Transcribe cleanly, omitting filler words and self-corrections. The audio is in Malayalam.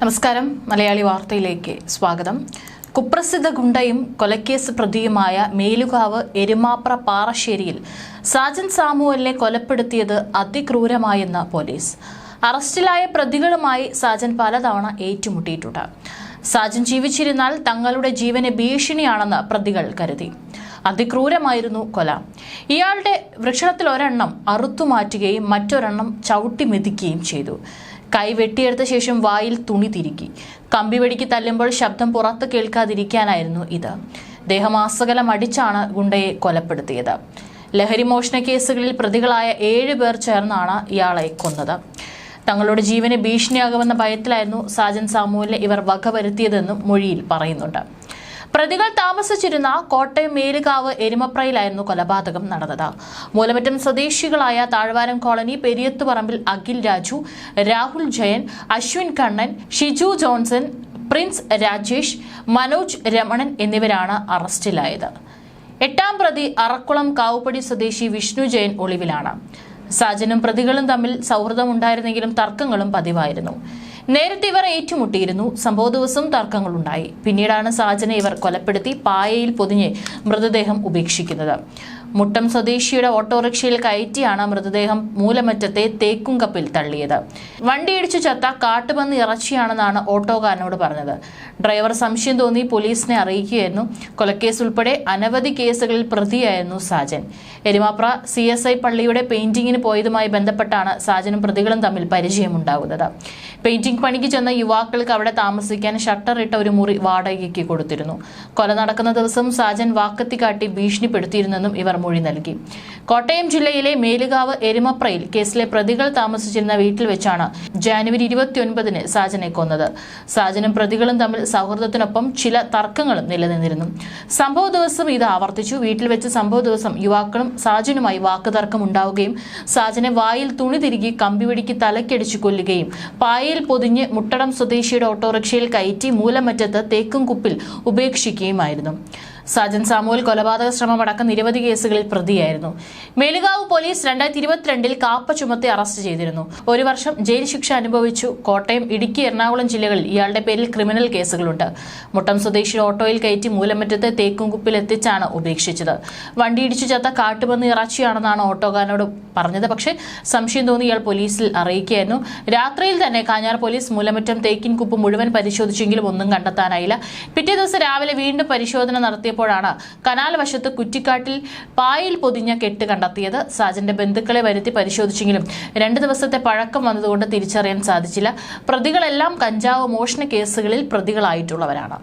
നമസ്കാരം. മലയാളി വാർത്തയിലേക്ക് സ്വാഗതം. കുപ്രസിദ്ധ ഗുണ്ടയും കൊലക്കേസ് പ്രതിയുമായ മേലുകാവ് എരുമാപ്ര പാറശ്ശേരിയിൽ സാജൻ സാമുവലിനെ കൊലപ്പെടുത്തിയത് അതിക്രൂരമായെന്ന് പോലീസ്. അറസ്റ്റിലായ പ്രതികളുമായി സാജൻ പലതവണ ഏറ്റുമുട്ടിയിട്ടുണ്ട്. സാജൻ ജീവിച്ചിരുന്നാൽ തങ്ങളുടെ ജീവന് ഭീഷണിയാണെന്ന് പ്രതികൾ കരുതി. അതിക്രൂരമായിരുന്നു കൊല. ഇയാളുടെ വൃഷണത്തിൽ ഒരെണ്ണം അറുത്തുമാറ്റുകയും മറ്റൊരെണ്ണം ചവിട്ടി മെതിക്കുകയും ചെയ്തു. കൈ വെട്ടിയെടുത്ത ശേഷം വായിൽ തുണി തിരുകി. കമ്പിവെടിക്ക് തല്ലുമ്പോൾ ശബ്ദം പുറത്ത് കേൾക്കാതിരിക്കാനായിരുന്നു ഇത്. ദേഹമാസകലം അടിച്ചാണ് ഗുണ്ടയെ കൊലപ്പെടുത്തിയത്. ലഹരിമോഷണ കേസുകളിൽ പ്രതികളായ 7 പേർ ചേർന്നാണ് ഇയാളെ കൊന്നത്. തങ്ങളുടെ ജീവന് ഭീഷണിയാകുമെന്ന ഭയത്തിലായിരുന്നു സാജൻ സാമുവലിനെ ഇവർ വകവരുത്തിയതെന്നും മൊഴിയിൽ പറയുന്നുണ്ട്. പ്രതികൾ താമസിച്ചിരുന്ന കോട്ടയം മേലുകാവ് എരുമപ്രയിലായിരുന്നു കൊലപാതകം നടന്നത്. മൂലമറ്റം സ്വദേശികളായ Thazhvaram colony Periyathuparambil Akhil Raju, Rahul Jayan, Ashwin Kannan, Shiju Johnson, Prince Rajesh, Manoj Ramanan എന്നിവരാണ് അറസ്റ്റിലായത്. 8ാം പ്രതി അറക്കുളം കാവുപടി സ്വദേശി വിഷ്ണു ജയൻ ഒളിവിലാണ്. സാജനും പ്രതികളും തമ്മിൽ സൗഹൃദമുണ്ടായിരുന്നെങ്കിലും തർക്കങ്ങളും പതിവായിരുന്നു. നേരത്തെ ഇവർ ഏറ്റുമുട്ടിയിരുന്നു. സംഭവ ദിവസം തർക്കങ്ങളുണ്ടായി. പിന്നീടാണ് സാജനെ ഇവർ കൊലപ്പെടുത്തി പായയിൽ പൊതിഞ്ഞ് മൃതദേഹം ഉപേക്ഷിക്കുന്നത്. മുട്ടം സ്വദേശിയുടെ ഓട്ടോറിക്ഷയിൽ കയറ്റിയാണ് മൃതദേഹം മൂലമറ്റത്തെ തേക്കുംകപ്പിൽ തള്ളിയത്. വണ്ടിയിടിച്ചു ചത്ത കാട്ടുപന്നി ഇറച്ചിയാണെന്നാണ് ഓട്ടോക്കാരനോട് പറഞ്ഞത്. ഡ്രൈവർ സംശയം തോന്നി പോലീസിനെ അറിയിക്കുകയായിരുന്നു. കൊലക്കേസ് ഉൾപ്പെടെ അനവധി കേസുകളിൽ പ്രതിയായിരുന്നു സാജൻ. എരുമാപ്ര CSI പള്ളിയുടെ പെയിന്റിങ്ങിന് പോയതുമായി ബന്ധപ്പെട്ടാണ് സാജനും പ്രതികളും തമ്മിൽ പരിചയമുണ്ടാകുന്നത്. പെയിന്റിംഗ് പണിക്ക് ചെന്ന യുവാക്കൾക്ക് അവിടെ താമസിക്കാൻ ഷട്ടർ ഇട്ട ഒരു മുറി വാടകയ്ക്ക് കൊടുത്തിരുന്നു. കൊല നടക്കുന്ന ദിവസം സാജൻ വാക്കത്തി കാട്ടി ഭീഷണിപ്പെടുത്തിയിരുന്നെന്നും ഇവർ മൊഴി നൽകി. കോട്ടയം ജില്ലയിലെ മേലുകാവ് എരുമപ്രയിൽ കേസിലെ പ്രതികൾ താമസിച്ചിരുന്ന വീട്ടിൽ വെച്ചാണ് ജനുവരി 29-ന് സാജനെ കൊന്നത്. സാജനും പ്രതികളും തമ്മിൽ സൗഹൃദത്തിനൊപ്പം ചില തർക്കങ്ങളും നിലനിന്നിരുന്നു. സംഭവ ദിവസം ഇത് ആവർത്തിച്ചു. വീട്ടിൽ വെച്ച് സംഭവ ദിവസം യുവാക്കളും സാജനുമായി വാക്കുതർക്കം ഉണ്ടാവുകയും സാജനെ വായിൽ തുണി തിരുകി കമ്പിവെടിക്ക് തലക്കടിച്ചു കൊല്ലുകയും പായയിൽ പൊതിഞ്ഞ് മുട്ടടം സ്വദേശിയുടെ ഓട്ടോറിക്ഷയിൽ കയറ്റി മൂലമറ്റത്ത് തേക്കുംകുപ്പിൽ ഉപേക്ഷിക്കുകയുമായിരുന്നു. സാജൻ സാമുവൽ കൊലപാതക ശ്രമമടക്കം നിരവധി കേസുകളിൽ പ്രതിയായിരുന്നു. മേലുകാവ് പോലീസ് 2022-ൽ കാപ്പ ചുമത്തി അറസ്റ്റ് ചെയ്തിരുന്നു. 1 വർഷം ജയിൽ ശിക്ഷ അനുഭവിച്ചു. കോട്ടയം, ഇടുക്കി, എറണാകുളം ജില്ലകളിൽ ഇയാളുടെ പേരിൽ ക്രിമിനൽ കേസുകളുണ്ട്. മുട്ടം സ്വദേശിയുടെ ഓട്ടോയിൽ കയറ്റി മൂലമറ്റത്തെ തേക്കുംകുപ്പിൽ എത്തിച്ചാണ് ഉപേക്ഷിച്ചത്. വണ്ടിയിടിച്ചു ചത്ത കാട്ടുപന്നി ഇറച്ചിയാണെന്നാണ് ഓട്ടോക്കാരനോട് പറഞ്ഞത്. പക്ഷേ സംശയം തോന്നി ഇയാൾ പോലീസിൽ അറിയിക്കുകയായിരുന്നു. രാത്രിയിൽ തന്നെ കാഞ്ഞാർ പോലീസ് മൂലമറ്റം തേക്കിൻകുപ്പ് മുഴുവൻ പരിശോധിച്ചെങ്കിലും ഒന്നും കണ്ടെത്താനായില്ല. പിറ്റേ ദിവസം രാവിലെ വീണ്ടും പരിശോധന നടത്തിയപ്പോഴാണ് കനാൽ വശത്ത് കുറ്റിക്കാട്ടിൽ പായിൽ പൊതിഞ്ഞ കെട്ട് കണ്ടെത്തിയത്. സാജന്റെ ബന്ധുക്കളെ വരുത്തി പരിശോധിച്ചെങ്കിലും 2 ദിവസത്തെ പഴക്കം വന്നതുകൊണ്ട് തിരിച്ചറിയാൻ സാധിച്ചില്ല. പ്രതികളെല്ലാം കഞ്ചാവ് മോഷണ കേസുകളിൽ പ്രതികളായിട്ടുള്ളവരാണ്.